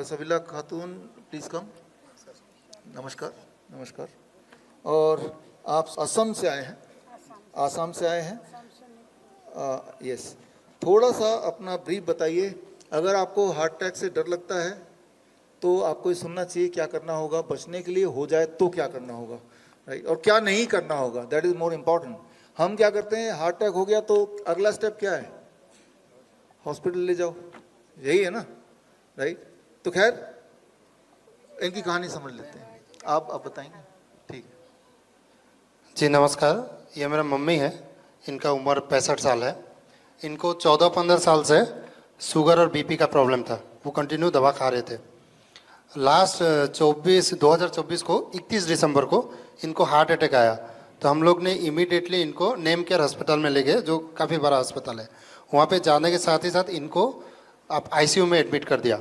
सबिला खातून, please कम। नमस्कार। नमस्कार। और आप असम से आए हैं? आसाम से आए हैं? यस। थोड़ा सा अपना ब्रीफ बताइए। अगर आपको हार्ट अटैक से डर लगता है तो आपको ये सुनना चाहिए क्या करना होगा, बचने के लिए हो जाए तो क्या करना होगा, राइट, और क्या नहीं करना होगा, दैट इज़ मोर इम्पॉर्टेंट। हम क्या करते हैं, हार्ट अटैक हो गया तो अगला स्टेप क्या है, हॉस्पिटल ले जाओ, यही है ना, राइट। तो खैर इनकी कहानी समझ लेते हैं, आप बताएंगे? ठीक है जी नमस्कार। ये मेरा मम्मी है, इनका उम्र 65 साल है। इनको 14-15 साल से शुगर और बीपी का प्रॉब्लम था, वो कंटिन्यू दवा खा रहे थे। लास्ट 2024 को 31 दिसंबर को इनको हार्ट अटैक आया, तो हम लोग ने इमीडिएटली इनको नेम केयर हॉस्पिटल में ले गए, जो काफ़ी बड़ा अस्पताल है। वहाँ पे जाने के साथ ही साथ इनको आप आईसीयू में एडमिट कर दिया।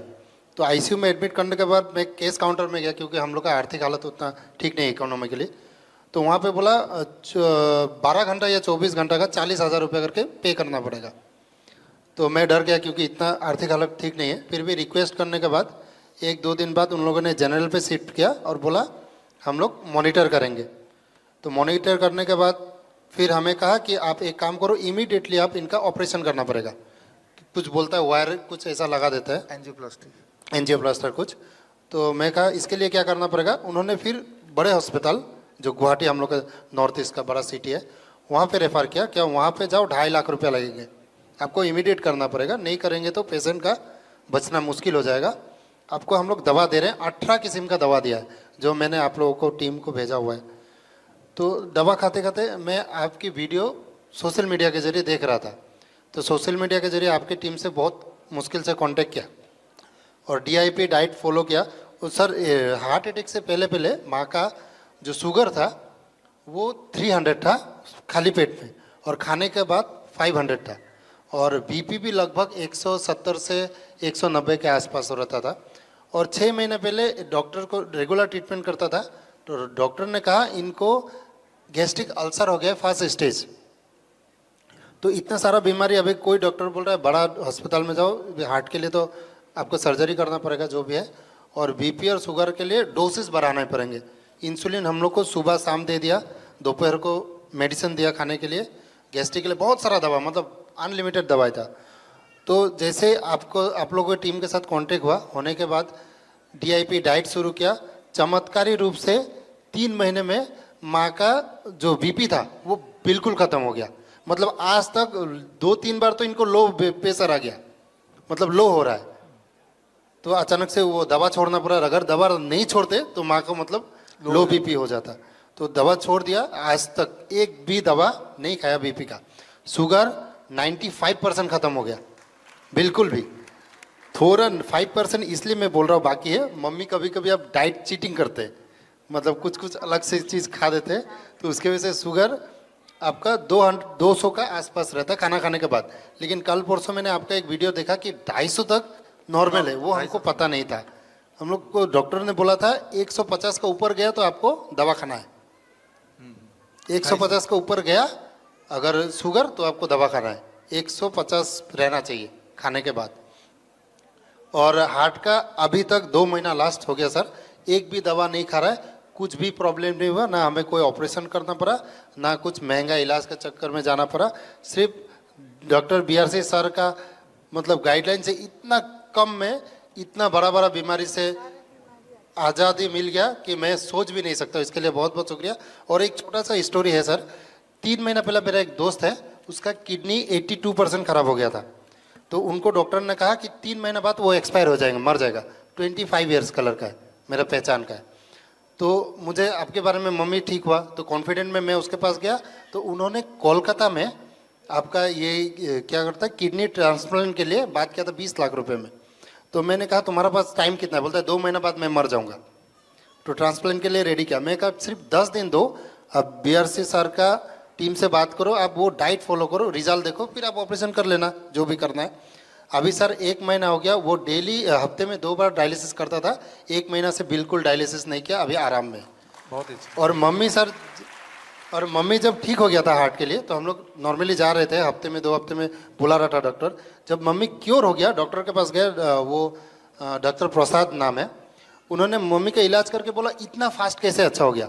तो आईसीयू में एडमिट करने के बाद मैं केस काउंटर में गया, क्योंकि हम लोग का आर्थिक हालत उतना ठीक नहीं है इकोनॉमिकली। तो वहाँ पे बोला 12 घंटा या 24 घंटा का 40,000 रुपये करके पे करना पड़ेगा। तो मैं डर गया, क्योंकि इतना आर्थिक हालत ठीक नहीं है। फिर भी रिक्वेस्ट करने के बाद 1-2 दिन बाद उन लोगों ने जनरल पे शिफ्ट किया और बोला हम लोग मॉनिटर करेंगे। तो मॉनिटर करने के बाद फिर हमें कहा कि आप एक काम करो, इमीडिएटली आप इनका ऑपरेशन करना पड़ेगा। कुछ बोलता है वायर कुछ ऐसा लगा देता है, एंजियोप्लास्टर कुछ। तो मैं कहा इसके लिए क्या करना पड़ेगा। उन्होंने फिर बड़े हॉस्पिटल, जो गुवाहाटी हम लोग का नॉर्थ ईस्ट का बड़ा सिटी है, वहाँ पे रेफ़र किया। क्या वहाँ पे जाओ 2.5 लाख रुपया लगेंगे, आपको इमीडिएट करना पड़ेगा, नहीं करेंगे तो पेशेंट का बचना मुश्किल हो जाएगा। आपको हम लोग दवा दे रहे हैं, 18 किस्म का दवा दिया है, जो मैंने आप लोगों को टीम को भेजा हुआ है। तो दवा खाते खाते मैं आपकी वीडियो सोशल मीडिया के ज़रिए देख रहा था। तो सोशल मीडिया के ज़रिए आपकी टीम से बहुत मुश्किल से कांटेक्ट किया और डीआईपी डाइट फॉलो किया। और सर हार्ट अटैक से पहले पहले माँ का जो शुगर था वो 300 था खाली पेट में, और खाने के बाद 500 था, और बीपी भी लगभग 170 से 190 के आसपास रहता था। और 6 महीने पहले डॉक्टर को रेगुलर ट्रीटमेंट करता था, तो डॉक्टर ने कहा इनको गैस्ट्रिक अल्सर हो गया फर्स्ट स्टेज। तो इतना सारा बीमारी, अभी कोई डॉक्टर बोल रहा है बड़ा हॉस्पिटल में जाओ, हार्ट के लिए तो आपको सर्जरी करना पड़ेगा जो भी है, और बीपी और शुगर के लिए डोसेस बढ़ाने पड़ेंगे। इंसुलिन हम लोग को सुबह शाम दे दिया, दोपहर को मेडिसिन दिया खाने के लिए, गैस्ट्रिक के लिए बहुत सारा दवा, मतलब अनलिमिटेड दवाई था। तो जैसे आप लोगों की टीम के साथ कांटेक्ट हुआ, होने के बाद डीआईपी डाइट शुरू किया। चमत्कारी रूप से 3 महीने में माँ का जो बीपी था वो बिल्कुल ख़त्म हो गया। मतलब आज तक 2-3 बार तो इनको लो प्रेशर आ गया, मतलब लो हो रहा है। तो अचानक से वो दवा छोड़ना पड़ा, अगर दवा नहीं छोड़ते तो माँ को मतलब लो बीपी हो जाता। तो दवा छोड़ दिया, आज तक एक भी दवा नहीं खाया बीपी का। शुगर 95% ख़त्म हो गया, बिल्कुल भी। थोड़ा 5% इसलिए मैं बोल रहा हूँ, बाकी है मम्मी कभी कभी आप डाइट चीटिंग करते हैं, मतलब कुछ कुछ अलग से चीज़ खा देते हैं, तो उसके वजह से शुगर आपका 200 का आसपास रहता है खाना खाने के बाद। लेकिन कल परसों मैंने आपका एक वीडियो देखा कि 250 तक नॉर्मल है, वो हमको पता नहीं था। हम लोग को डॉक्टर ने बोला था 150 का ऊपर गया तो आपको दवा खाना है, 150 का ऊपर गया अगर शुगर तो आपको दवा खाना है, 150 रहना चाहिए खाने के बाद। और हार्ट का अभी तक 2 महीना लास्ट हो गया सर, एक भी दवा नहीं खा रहा है, कुछ भी प्रॉब्लम नहीं हुआ, ना हमें कोई ऑपरेशन करना पड़ा, ना कुछ महंगा इलाज के चक्कर में जाना पड़ा। सिर्फ डॉक्टर बीआरसी सर का मतलब गाइडलाइन से इतना कम में इतना बड़ा बड़ा बीमारी से आज़ादी मिल गया कि मैं सोच भी नहीं सकता। इसके लिए बहुत बहुत शुक्रिया। और एक छोटा सा स्टोरी है सर, 3 महीना पहले मेरा एक दोस्त है, उसका किडनी 82% खराब हो गया था। तो उनको डॉक्टर ने कहा कि 3 महीने बाद वो एक्सपायर हो जाएगा, मर जाएगा। 25 ईयर्स का लड़का है, मेरा पहचान का है। तो मुझे आपके बारे में मम्मी ठीक हुआ तो कॉन्फिडेंट में मैं उसके पास गया, तो उन्होंने कोलकाता में आपका ये क्या करता है किडनी ट्रांसप्लांट के लिए बात किया था 20 लाख रुपए में। तो मैंने कहा तुम्हारा पास टाइम कितना है, बोलता है 2 महीना बाद मैं मर जाऊंगा। तो ट्रांसप्लांट के लिए रेडी किया। मैं कहा सिर्फ 10 दिन दो, अब बीआरसी सर का टीम से बात करो, आप वो डाइट फॉलो करो, रिजल्ट देखो, फिर आप ऑपरेशन कर लेना जो भी करना है। अभी सर 1 महीना हो गया, वो डेली हफ्ते में 2 बार डायलिसिस करता था, 1 महीना से बिल्कुल डायलिसिस नहीं किया, अभी आराम में। बहुत ही। और मम्मी जब ठीक हो गया था हार्ट के लिए, तो हम लोग नॉर्मली जा रहे थे, हफ्ते में 2 हफ्ते में बुला रहा था डॉक्टर। जब मम्मी क्योर हो गया, डॉक्टर के पास गए, वो डॉक्टर प्रसाद नाम है, उन्होंने मम्मी का इलाज करके बोला इतना फास्ट कैसे अच्छा हो गया।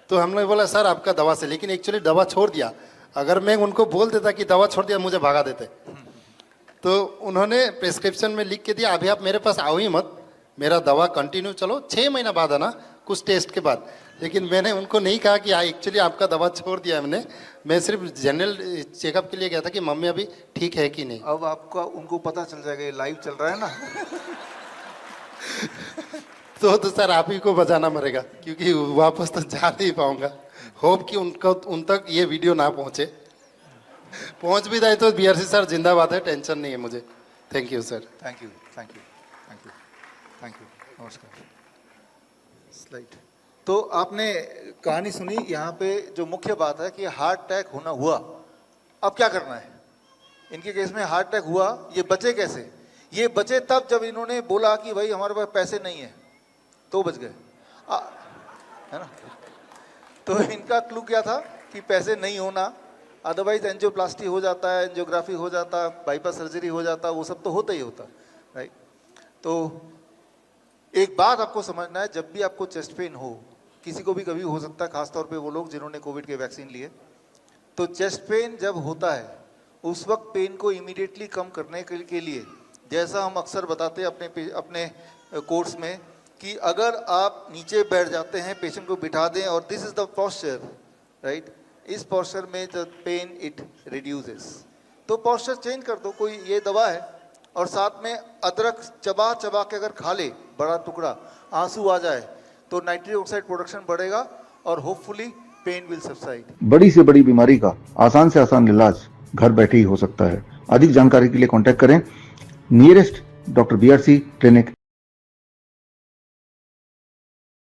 तो हमने बोला सर आपका दवा से, लेकिन एक्चुअली दवा छोड़ दिया। अगर मैं उनको बोल देता कि दवा छोड़ दिया, मुझे भगा देते। तो उन्होंने प्रिस्क्रिप्शन में लिख के दिया अभी आप मेरे पास आओ ही मत, मेरा दवा कंटिन्यू चलो, 6 महीना बाद आना कुछ टेस्ट के बाद। लेकिन मैंने उनको नहीं कहा कि एक्चुअली आपका दवा छोड़ दिया हमने, मैं सिर्फ जनरल चेकअप के लिए गया था कि मम्मी अभी ठीक है कि नहीं। अब आपका उनको पता चल जाएगा ये लाइव चल रहा है ना। तो सर आप ही को बचाना पड़ेगा, क्योंकि वापस तो जा नहीं पाऊंगा। होप कि उन तक ये वीडियो ना पहुंचे, पहुंच भी जाए तो बीआरसी सर जिंदाबाद है, टेंशन नहीं है मुझे। Thank you sir. Thank you thank you thank you thank you. नमस्कार। स्लाइड। तो आपने कहानी सुनी, यहाँ पे जो मुख्य बात है कि हार्ट अटैक होना हुआ, अब क्या करना है। इनके केस में हार्ट अटैक हुआ, ये बचे कैसे? ये बचे तब जब इन्होंने बोला कि भाई हमारे पास पैसे नहीं है, तो बच गए, है ना। तो इनका क्लू क्या था कि पैसे नहीं होना, अदरवाइज एंजियोप्लास्टी हो जाता है, एंजियोग्राफी हो जाता है, बाईपास सर्जरी हो जाता, वो सब तो होता ही होता, राइट। तो एक बात आपको समझना है, जब भी आपको चेस्ट पेन हो, किसी को भी कभी हो सकता है, खासतौर पे वो लोग जिन्होंने कोविड के वैक्सीन लिए, तो चेस्ट पेन जब होता है उस वक्त पेन को इमीडिएटली कम करने के लिए, जैसा हम अक्सर बताते हैं अपने कोर्स में, कि अगर आप नीचे बैठ जाते हैं, पेशेंट को बिठा दें और this is the posture, right, इस पोस्चर में द पेन इट रिड्यूसेस। तो पोस्चर चेंज कर दो, कोई ये दवा है, और साथ में अदरक चबा चबा के अगर खा ले बड़ा टुकड़ा, आंसू आ जाए, तो नाइट्रिक ऑक्साइड प्रोडक्शन बढ़ेगा और होपफुली पेन विल सबसाइड। बड़ी से बड़ी बीमारी का आसान से आसान इलाज घर बैठे ही हो सकता है। अधिक जानकारी के लिए कांटेक्ट करें नियरेस्ट डॉक्टर बीआरसी क्लिनिक।